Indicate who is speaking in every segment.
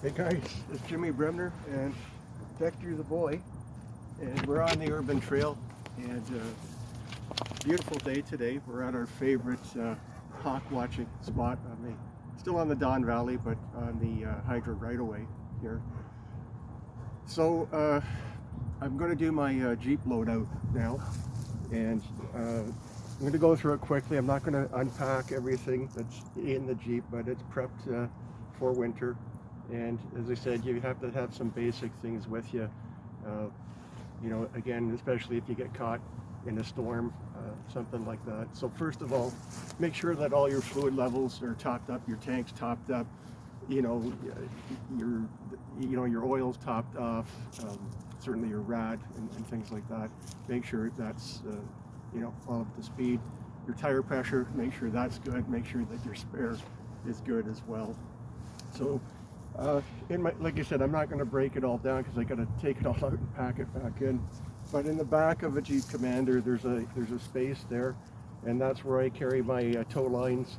Speaker 1: Hey guys, it's Jimmy Bremner and Dexter the boy, and we're on the urban trail, and beautiful day today. We're at our favorite hawk watching spot still on the Don Valley, but on the Hydro right away here. So I'm going to do my Jeep loadout now, and I'm going to go through it quickly. I'm not going to unpack everything that's in the Jeep, but it's prepped for winter. And as I said, you have to have some basic things with you. Again, especially if you get caught in a storm, something like that. So first of all, make sure that all your fluid levels are topped up, your tank's topped up, your oil's topped off, certainly your rad and things like that. Make sure that's all up to speed. Your tire pressure, make sure that's good. Make sure that your spare is good as well. So like I said, I'm not going to break it all down because I got to take it all out and pack it back in. But in the back of a Jeep Commander, there's a space there, and that's where I carry my tow lines,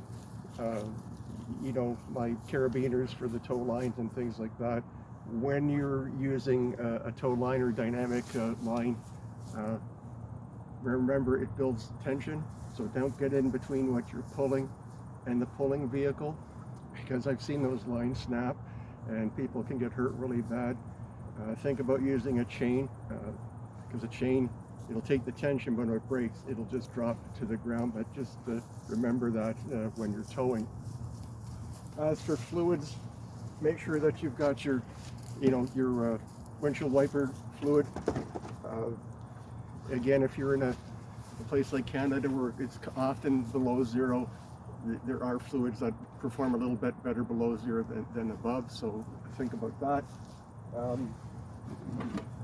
Speaker 1: my carabiners for the tow lines and things like that. When you're using a tow line or dynamic line, remember it builds tension, so don't get in between what you're pulling and the pulling vehicle, because I've seen those lines snap and people can get hurt really bad. Think about using a chain, because a chain, it'll take the tension, but when it breaks, it'll just drop to the ground. But just remember that when you're towing. As for fluids, make sure that you've got your windshield wiper fluid. Again, if you're in a place like Canada where it's often below zero, there are fluids that perform a little bit better below zero than above, so think about that.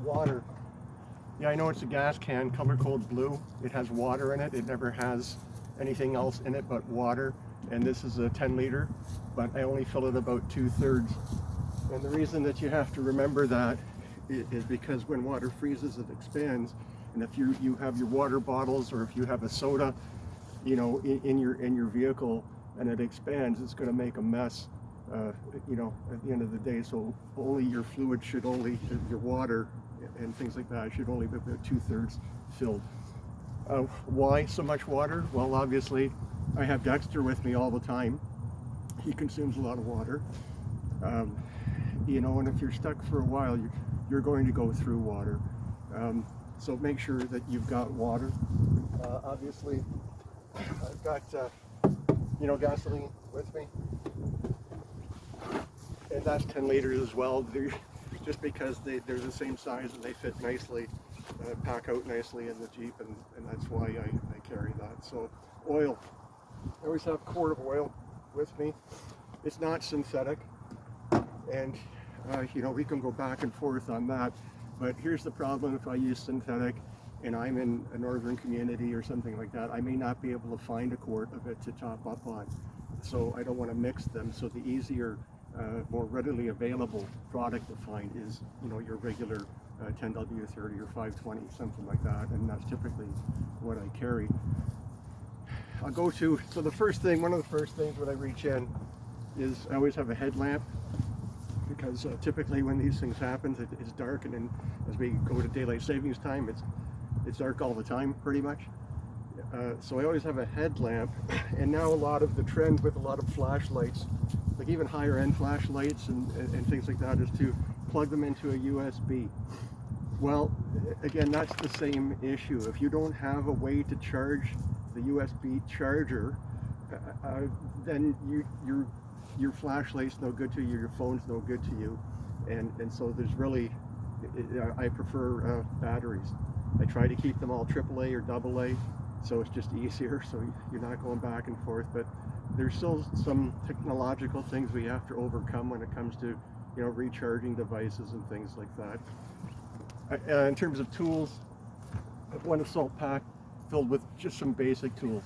Speaker 1: Water. Yeah, I know it's a gas can, color code blue. It has water in it. It never has anything else in it but water. And this is a 10 liter, but I only fill it about 2/3. And the reason that you have to remember that is because when water freezes, it expands. And if you have your water bottles, or if you have a soda, in your vehicle, and it expands, it's going to make a mess, at the end of the day. So only your fluid should your water and things like that should only be about 2/3 filled. Why so much water? Well, obviously, I have Dexter with me all the time. He consumes a lot of water. And if you're stuck for a while, you're going to go through water. So make sure that you've got water. Obviously, I've got, gasoline with me. And that's 10 liters as well. Just because they're the same size and they fit nicely, pack out nicely in the Jeep, and that's why I carry that. So oil. I always have a quart of oil with me. It's not synthetic. And, we can go back and forth on that. But here's the problem: if I use synthetic and I'm in a northern community or something like that, I may not be able to find a quart of it to top up on. So I don't want to mix them. So the easier, more readily available product to find is, your regular 10W30 or 520, something like that. And that's typically what I carry. I'll go to, so one of the first things when I reach in is I always have a headlamp, because typically when these things happen, it's dark, and then as we go to daylight savings time, it's dark all the time, pretty much. So I always have a headlamp, and now a lot of the trend with a lot of flashlights, like even higher end flashlights and things like that, is to plug them into a USB. Well, again, that's the same issue. If you don't have a way to charge the USB charger, then your flashlight's no good to you, your phone's no good to you, and so there's really, I prefer batteries. I try to keep them all AAA or AA, so it's just easier, so you're not going back and forth. But there's still some technological things we have to overcome when it comes to recharging devices and things like that. In terms of tools, I have one assault pack filled with just some basic tools: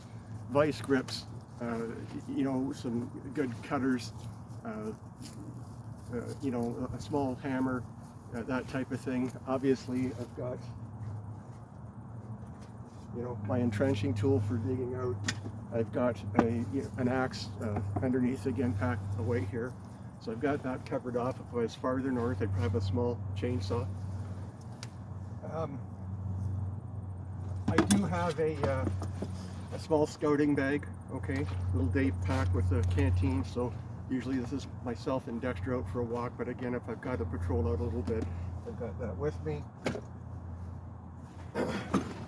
Speaker 1: vice grips, some good cutters, a small hammer, that type of thing. Obviously, I've got my entrenching tool for digging out. I've got an axe underneath, again, packed away here. So I've got that covered off. If I was farther north, I'd have a small chainsaw. I do have a small scouting bag, okay, little day pack with a canteen, so usually this is myself and Dexter out for a walk, but again, if I've got to patrol out a little bit, I've got that with me.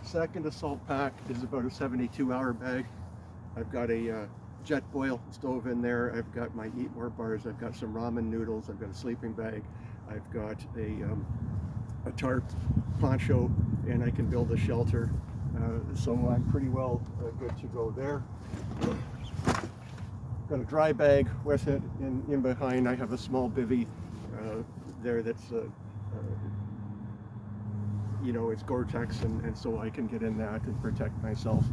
Speaker 1: Second assault pack is about a 72-hour bag. I've got a jet boil stove in there, I've got my eat more bars, I've got some ramen noodles, I've got a sleeping bag, I've got a tarp, poncho, and I can build a shelter. So I'm pretty well good to go there. Got a dry bag with it. In behind I have a small bivvy there that's you know, it's Gore-Tex, and so I can get in that and protect myself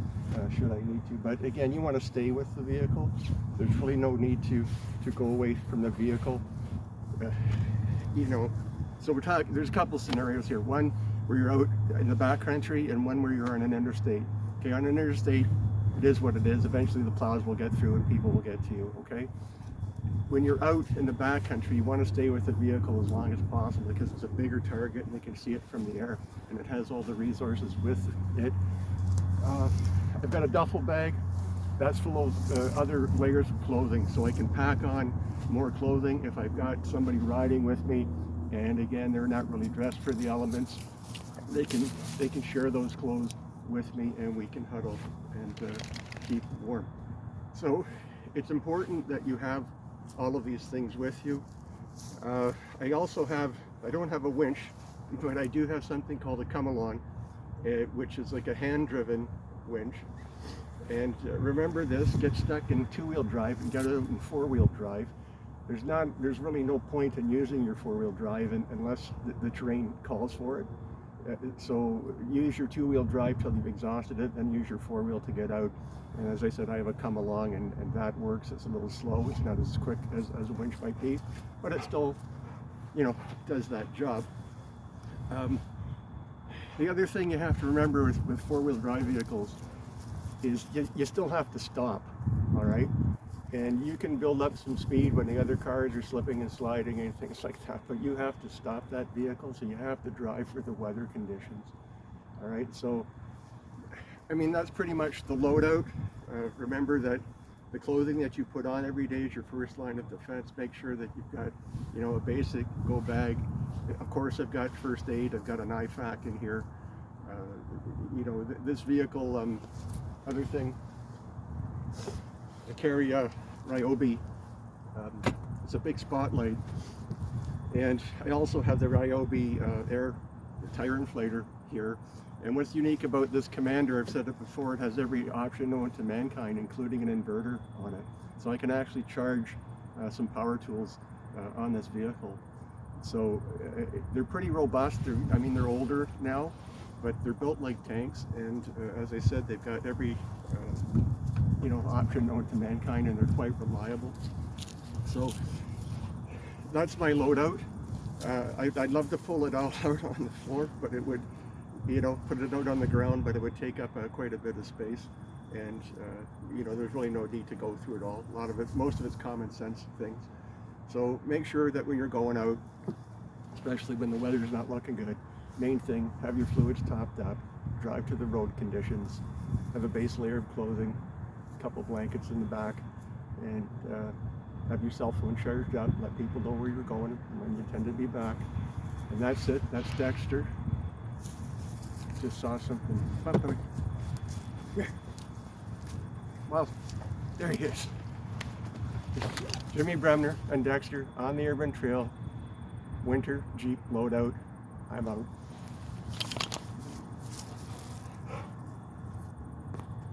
Speaker 1: should I need to. But again, you want to stay with the vehicle. There's really no need to go away from the vehicle. You know, so we're talking, there's a couple scenarios here. One where you're out in the backcountry, and one where you're on an interstate. Okay, on an interstate, it is what it is. Eventually the plows will get through and people will get to you, okay? When you're out in the backcountry, you want to stay with the vehicle as long as possible because it's a bigger target and they can see it from the air, and it has all the resources with it. I've got a duffel bag that's full of other layers of clothing, so I can pack on more clothing if I've got somebody riding with me, and again, they're not really dressed for the elements. They can share those clothes with me, and we can huddle and keep warm. So it's important that you have all of these things with you. I don't have a winch, but I do have something called a come-along, which is like a hand-driven winch. And remember this, get stuck in two-wheel drive and get out in four-wheel drive. There's really no point in using your four-wheel drive unless the terrain calls for it. So use your two-wheel drive till you've exhausted it, then use your four-wheel to get out. And as I said, I have a come-along, and that works. It's a little slow. It's not as quick as a winch might be, but it still, you know, does that job. The other thing you have to remember with four-wheel drive vehicles is you still have to stop, all right? And you can build up some speed when the other cars are slipping and sliding and things like that, but you have to stop that vehicle, so you have to drive for the weather conditions, all right? So, I mean, that's pretty much the loadout. Remember that the clothing that you put on every day is your first line of defense. Make sure that you've got, you know, a basic go bag. Of course, I've got first aid. I've got an IFAC in here. You know, this vehicle, other thing, I carry a Ryobi. It's a big spotlight, and I also have the Ryobi air tire inflator here. And what's unique about this Commander, I've said it before, it has every option known to mankind, including an inverter on it. So I can actually charge some power tools on this vehicle. So they're pretty robust. They're older now, but they're built like tanks. And as I said, they've got every you know, option known to mankind, and they're quite reliable. So that's my loadout. I'd love to pull it all out on the floor, but it would, you know, put it out on the ground, but it would take up quite a bit of space, and you know, there's really no need to go through it all. Most of it's common sense things. So make sure that when you're going out, especially when the weather's not looking good, main thing, have your fluids topped up, drive to the road conditions, have a base layer of clothing, a couple blankets in the back, and have your cell phone charged up, let people know where you're going and when you intend to be back. And that's it. That's Dexter. Just saw something. Well, there he is. Jimmy Bremner and Dexter on the urban trail. Winter Jeep loadout. I'm out.